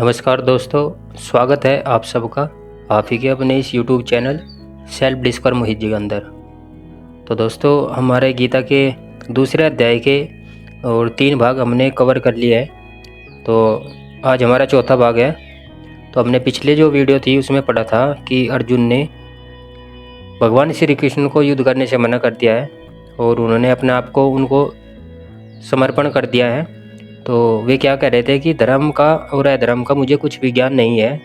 नमस्कार दोस्तों, स्वागत है आप सबका आप ही के अपने इस YouTube channel self discover Mohit ji के अंदर। तो दोस्तों, हमारे गीता के दूसरे अध्याय के और 3 भाग हमने कवर कर लिए हैं। तो आज हमारा चौथा भाग है। तो हमने पिछले जो वीडियो थी उसमें पढ़ा था कि अर्जुन ने भगवान श्री कृष्ण को युद्ध करने से मना कर दिया है और उन्होंने अपने आप को उनको समर्पण कर दिया है। तो वे क्या कह रहे थे कि धर्म का और अधर्म का मुझे कुछ भी ज्ञान नहीं है।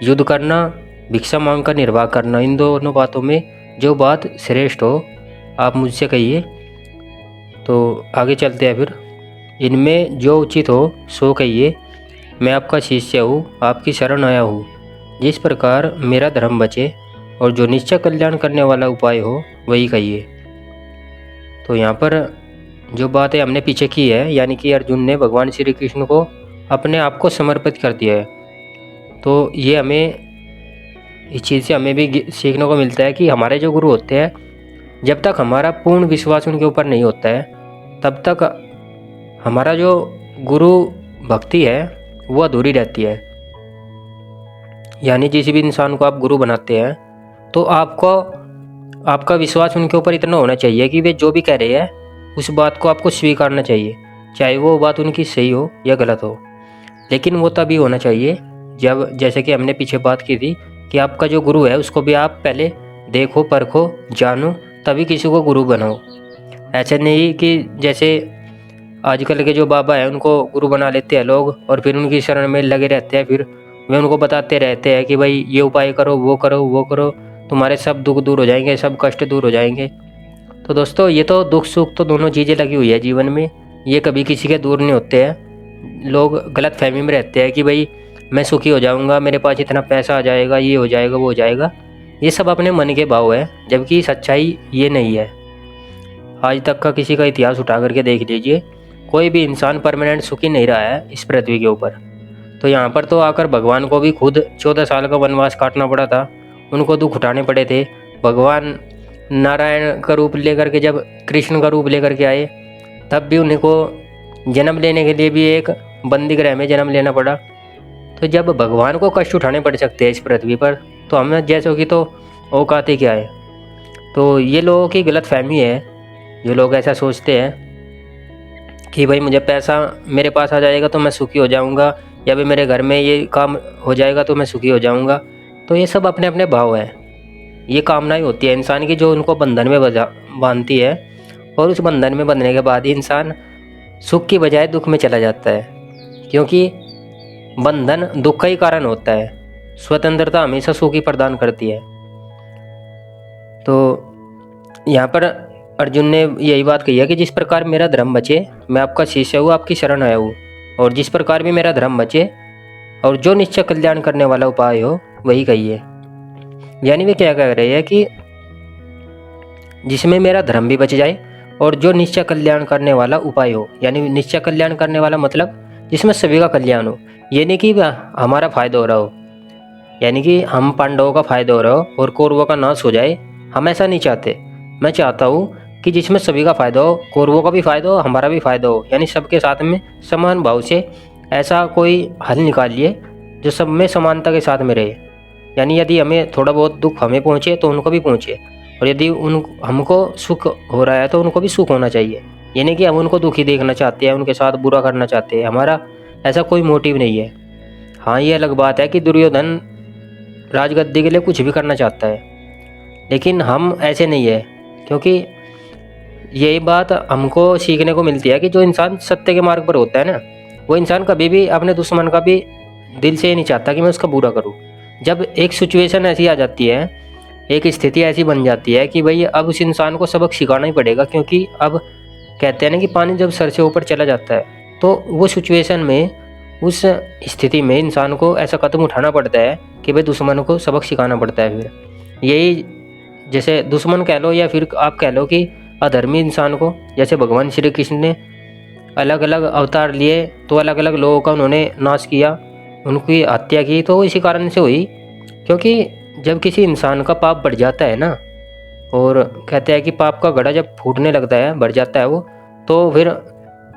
युद्ध करना, भिक्षा मांग कर निर्वाह करना, इन दोनों बातों में जो बात श्रेष्ठ हो आप मुझसे कहिए। तो आगे चलते हैं। फिर इनमें जो उचित हो सो कहिए। मैं आपका शिष्य हूँ, आपकी शरण आया हूँ। जिस प्रकार मेरा धर्म बचे और जो निश्चय कल्याण करने वाला उपाय हो वही कहिए। तो यहाँ पर जो बातें हमने पीछे की है, यानी कि अर्जुन ने भगवान श्री कृष्ण को अपने आप को समर्पित कर दिया है। तो ये हमें इस चीज़ से हमें भी सीखने को मिलता है कि हमारे जो गुरु होते हैं, जब तक हमारा पूर्ण विश्वास उनके ऊपर नहीं होता है तब तक हमारा जो गुरु भक्ति है वो अधूरी रहती है। यानी जिस भी इंसान को आप गुरु बनाते हैं तो आपका विश्वास उनके ऊपर इतना होना चाहिए कि वे जो भी कह रहे हैं उस बात को आपको स्वीकारना चाहिए, चाहे वो बात उनकी सही हो या गलत हो। लेकिन वो तभी होना चाहिए जब, जैसे कि हमने पीछे बात की थी, कि आपका जो गुरु है उसको भी आप पहले देखो, परखो, जानो, तभी किसी को गुरु बनाओ। ऐसा नहीं कि जैसे आजकल के जो बाबा हैं उनको गुरु बना लेते हैं लोग और फिर उनकी शरण में लगे रहते हैं। फिर वे उनको बताते रहते हैं कि भाई ये उपाय करो, वो करो, वो करो, तुम्हारे सब दुख दूर हो जाएंगे, सब कष्ट दूर हो जाएंगे। तो दोस्तों, ये तो दुख सुख तो दोनों चीज़ें लगी हुई है जीवन में, ये कभी किसी के दूर नहीं होते हैं। लोग गलत फहमी में रहते हैं कि भाई मैं सुखी हो जाऊंगा, मेरे पास इतना पैसा आ जाएगा, ये हो जाएगा, वो हो जाएगा। ये सब अपने मन के भाव है, जबकि सच्चाई ये नहीं है। आज तक का किसी का इतिहास उठा करके देख लीजिए, कोई भी इंसान परमानेंट सुखी नहीं रहा है इस पृथ्वी के ऊपर। तो यहाँ पर तो आकर भगवान को भी खुद 14 साल का वनवास काटना पड़ा था, उनको दुख उठाने पड़े थे। भगवान नारायण का रूप लेकर के जब कृष्ण का रूप लेकर के आए तब भी उन्हीं को जन्म लेने के लिए भी एक बंदी गृह में जन्म लेना पड़ा। तो जब भगवान को कष्ट उठाने पड़ सकते हैं इस पृथ्वी पर, तो हम जैसों की तो औकात क्या है। तो ये लोगों की गलत फहमी है। जो लोग ऐसा सोचते हैं कि भाई मुझे पैसा मेरे पास आ जाएगा तो मैं सुखी हो जाऊंगा, या फिर मेरे घर में ये काम हो जाएगा तो मैं सुखी हो जाऊंगा, तो ये सब अपने अपने भाव है। ये कामनाएं होती है इंसान की जो उनको बंधन में बांधती है, और उस बंधन में बंधने के बाद ही इंसान सुख की बजाय दुख में चला जाता है, क्योंकि बंधन दुख का ही कारण होता है। स्वतंत्रता हमेशा सुख ही प्रदान करती है। तो यहाँ पर अर्जुन ने यही बात कही है कि जिस प्रकार मेरा धर्म बचे, मैं आपका शिष्य हूँ, आपकी शरण आया हूँ, और जिस प्रकार भी मेरा धर्म बचे और जो निश्चय कल्याण करने वाला उपाय हो वही कहिए। यानी वे क्या कह रहे हैं कि जिसमें मेरा धर्म भी बच जाए और जो निश्चय कल्याण करने वाला उपाय हो। यानी निश्चय कल्याण करने वाला मतलब जिसमें सभी का कल्याण हो, ये नहीं कि हमारा फायदा हो रहा हो, यानी कि हम पांडवों का फायदा हो रहा हो और कौरवों का नाश हो जाए। हम ऐसा नहीं चाहते। मैं चाहता हूँ कि जिसमें सभी का फायदा हो, कौरवों का भी फायदा हो, हमारा भी फायदा हो, यानी सबके साथ में समान भाव से ऐसा कोई हल निकालिए जो सब में समानता के साथ में रहे। यानी यदि हमें थोड़ा बहुत दुख हमें पहुँचे तो उनको भी पहुँचे, और यदि हमको सुख हो रहा है तो उनको भी सुख होना चाहिए। ये नहीं कि हम उनको दुखी देखना चाहते हैं, उनके साथ बुरा करना चाहते हैं। हमारा ऐसा कोई मोटिव नहीं है। हाँ, ये अलग बात है कि दुर्योधन राजगद्दी के लिए कुछ भी करना चाहता है, लेकिन हम ऐसे नहीं है। क्योंकि यही बात हमको सीखने को मिलती है कि जो इंसान सत्य के मार्ग पर होता है ना, वो इंसान कभी भी अपने दुश्मन का भी दिल से ये नहीं चाहता कि मैं उसका बुरा करूँ। जब एक सिचुएशन ऐसी आ जाती है, एक स्थिति ऐसी बन जाती है कि भाई अब उस इंसान को सबक सिखाना ही पड़ेगा, क्योंकि अब कहते हैं ना कि पानी जब सर से ऊपर चला जाता है, तो वो सिचुएशन में, उस स्थिति में इंसान को ऐसा कदम उठाना पड़ता है कि भाई दुश्मन को सबक सिखाना पड़ता है। फिर यही, जैसे दुश्मन कह लो या फिर आप कह लो कि अधर्मी इंसान को, जैसे भगवान श्री कृष्ण ने अलग अलग अवतार लिए तो अलग अलग लोगों का उन्होंने नाश किया, उनकी हत्या की, तो इसी कारण से हुई। क्योंकि जब किसी इंसान का पाप बढ़ जाता है ना, और कहते हैं कि पाप का घड़ा जब फूटने लगता है, बढ़ जाता है वो, तो फिर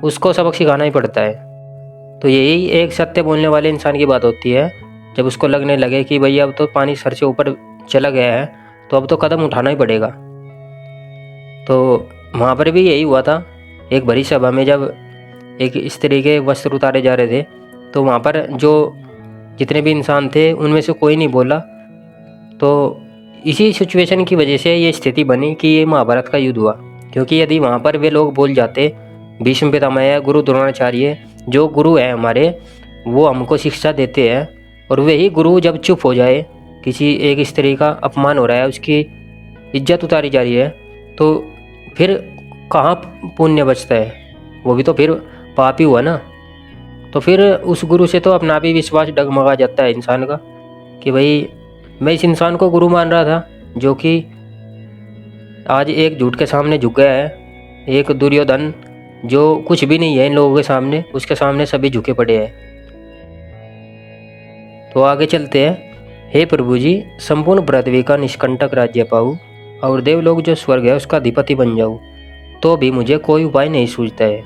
उसको सबक सिखाना ही पड़ता है। तो यही एक सत्य बोलने वाले इंसान की बात होती है। जब उसको लगने लगे कि भैया अब तो पानी सर से ऊपर चला गया है, तो अब तो कदम उठाना ही पड़ेगा। तो वहाँ पर भी यही हुआ था। एक बड़ी सभा में जब एक स्त्री के वस्त्र उतारे जा रहे थे, तो वहाँ पर जो जितने भी इंसान थे उनमें से कोई नहीं बोला। तो इसी सिचुएशन की वजह से ये स्थिति बनी कि ये महाभारत का युद्ध हुआ। क्योंकि यदि वहाँ पर वे लोग बोल जाते, भीष्म पितामह, गुरु द्रोणाचार्य जो गुरु है हमारे, वो हमको शिक्षा देते हैं, और वही गुरु जब चुप हो जाए, किसी एक स्त्री का अपमान हो रहा है, उसकी इज्जत उतारी जा रही है, तो फिर कहाँ पुण्य बचता है? वो भी तो फिर पाप ही हुआ ना। तो फिर उस गुरु से तो अपना भी विश्वास डगमगा जाता है इंसान का कि भाई मैं इस इंसान को गुरु मान रहा था, जो कि आज एक झूठ के सामने झुक गया है। एक दुर्योधन जो कुछ भी नहीं है इन लोगों के सामने, उसके सामने सभी झुके पड़े हैं। तो आगे चलते हैं। हे प्रभु जी, संपूर्ण पृथ्वी का निष्कंटक राज्य पाऊँ और देवलोक जो स्वर्ग है उसका अधिपति बन जाऊँ, तो भी मुझे कोई उपाय नहीं सूझता है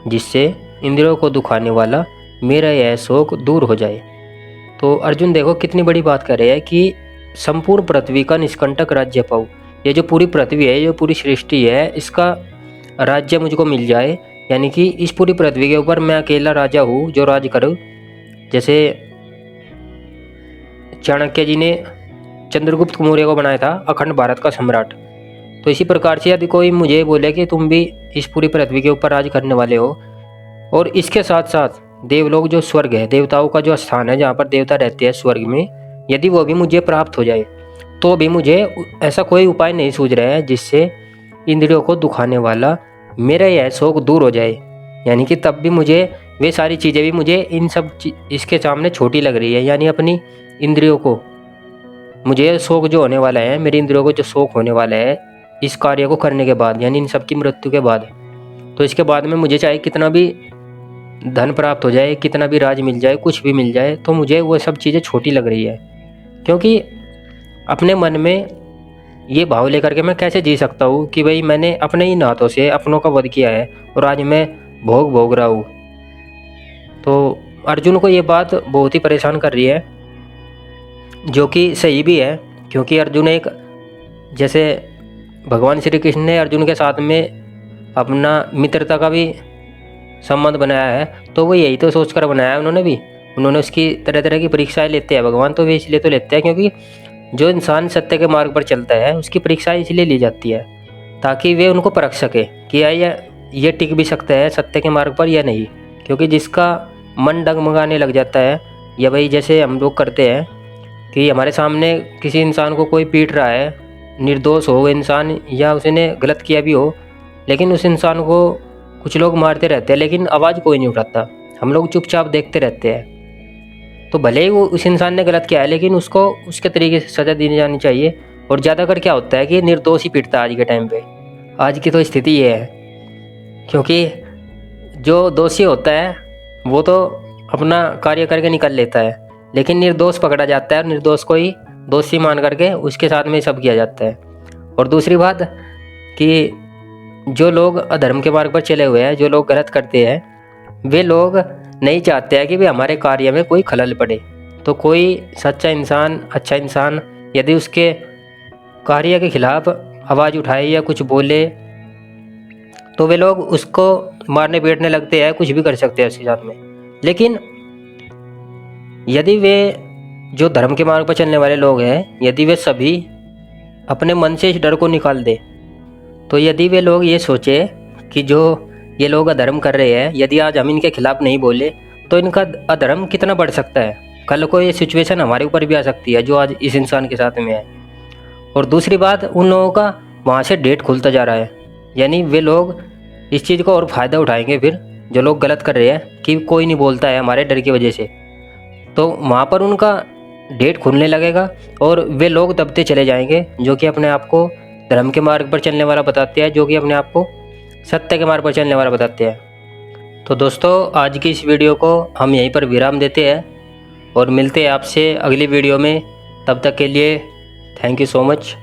जिससे इंद्रियों को दुखाने वाला मेरा यह शोक दूर हो जाए। तो अर्जुन देखो कितनी बड़ी बात कर रहे हैं कि संपूर्ण पृथ्वी का निष्कंटक राज्य पाऊँ। ये जो पूरी पृथ्वी है, जो पूरी सृष्टि है, इसका राज्य मुझको मिल जाए, यानी कि इस पूरी पृथ्वी के ऊपर मैं अकेला राजा हूँ जो राज करूँ। जैसे चाणक्य जी ने चंद्रगुप्त मौर्य को बनाया था अखंड भारत का सम्राट, तो इसी प्रकार से यदि कोई मुझे बोले कि तुम भी इस पूरी पृथ्वी के ऊपर राज करने वाले हो, और इसके साथ साथ देवलोक जो स्वर्ग है, देवताओं का जो स्थान है जहाँ पर देवता रहते हैं स्वर्ग में, यदि वो भी मुझे प्राप्त हो जाए, तो भी मुझे ऐसा कोई उपाय नहीं सूझ रहा है जिससे इंद्रियों को दुखाने वाला मेरा यह शोक दूर हो जाए। यानी कि तब भी मुझे वे सारी चीज़ें भी मुझे इन सब इसके सामने छोटी लग रही है। यानी अपनी इंद्रियों को, मुझे शोक जो होने वाला है, मेरी इंद्रियों को जो शोक होने वाला है इस कार्य को करने के बाद, यानी इन सब की मृत्यु के बाद, तो इसके बाद में मुझे चाहे कितना भी धन प्राप्त हो जाए, कितना भी राज मिल जाए, कुछ भी मिल जाए, तो मुझे वो सब चीज़ें छोटी लग रही है। क्योंकि अपने मन में ये भाव लेकर के मैं कैसे जी सकता हूँ कि भाई मैंने अपने ही हाथों से अपनों का वध किया है और आज मैं भोग रहा हूँ। तो अर्जुन को ये बात बहुत ही परेशान कर रही है, जो कि सही भी है। क्योंकि अर्जुन एक, जैसे भगवान श्री कृष्ण ने अर्जुन के साथ में अपना मित्रता का भी संबंध बनाया है, तो वो यही तो सोचकर बनाया है उन्होंने उसकी तरह तरह की परीक्षाएं लेते हैं भगवान। तो वे इसलिए तो लेते हैं क्योंकि जो इंसान सत्य के मार्ग पर चलता है उसकी परीक्षाएं इसलिए ली जाती है ताकि वे उनको परख सके कि ये टिक भी सकता है सत्य के मार्ग पर या नहीं। क्योंकि जिसका मन डगमगाने लग जाता है, या भाई जैसे हम लोग करते हैं कि हमारे सामने किसी इंसान को कोई पीट रहा है, निर्दोष हो इंसान या उसने गलत किया भी हो, लेकिन उस इंसान को कुछ लोग मारते रहते हैं लेकिन आवाज़ कोई नहीं उठाता, हम लोग चुपचाप देखते रहते हैं। तो भले ही वो उस इंसान ने गलत किया है, लेकिन उसको उसके तरीके से सज़ा दी जानी चाहिए। और ज़्यादातर क्या होता है कि निर्दोष ही पीटता है आज के टाइम पे। आज की तो स्थिति ये है, क्योंकि जो दोषी होता है वो तो अपना कार्य करके निकल लेता है, लेकिन निर्दोष पकड़ा जाता है और निर्दोष को ही दोषी मान करके उसके साथ में सब किया जाता है। और दूसरी बात कि जो लोग अधर्म के मार्ग पर चले हुए हैं, जो लोग गलत करते हैं, वे लोग नहीं चाहते हैं कि भी हमारे कार्य में कोई खलल पड़े। तो कोई सच्चा इंसान, अच्छा इंसान यदि उसके कार्य के खिलाफ आवाज़ उठाए या कुछ बोले, तो वे लोग उसको मारने पीटने लगते हैं, कुछ भी कर सकते हैं उसके साथ में। लेकिन यदि वे जो धर्म के मार्ग पर चलने वाले लोग हैं, यदि वे सभी अपने मन से इस डर को निकाल दे, तो यदि वे लोग ये सोचे कि जो ये लोग अधर्म कर रहे हैं, यदि आज हम इनके खिलाफ नहीं बोले तो इनका अधर्म कितना बढ़ सकता है, कल को ये सिचुएशन हमारे ऊपर भी आ सकती है जो आज इस इंसान के साथ में है। और दूसरी बात, उन लोगों का वहाँ से डेट खुलता जा रहा है, यानी वे लोग इस चीज़ को और फ़ायदा उठाएंगे फिर, जो लोग गलत कर रहे हैं कि कोई नहीं बोलता है हमारे डर की वजह से, तो वहाँ पर उनका डेट खुलने लगेगा और वे लोग दबते चले जाएंगे जो कि अपने आप को धर्म के मार्ग पर चलने वाला बताते हैं, जो कि अपने आप को सत्य के मार्ग पर चलने वाला बताते हैं। तो दोस्तों, आज की इस वीडियो को हम यहीं पर विराम देते हैं और मिलते हैं आपसे अगली वीडियो में। तब तक के लिए थैंक यू सो मच।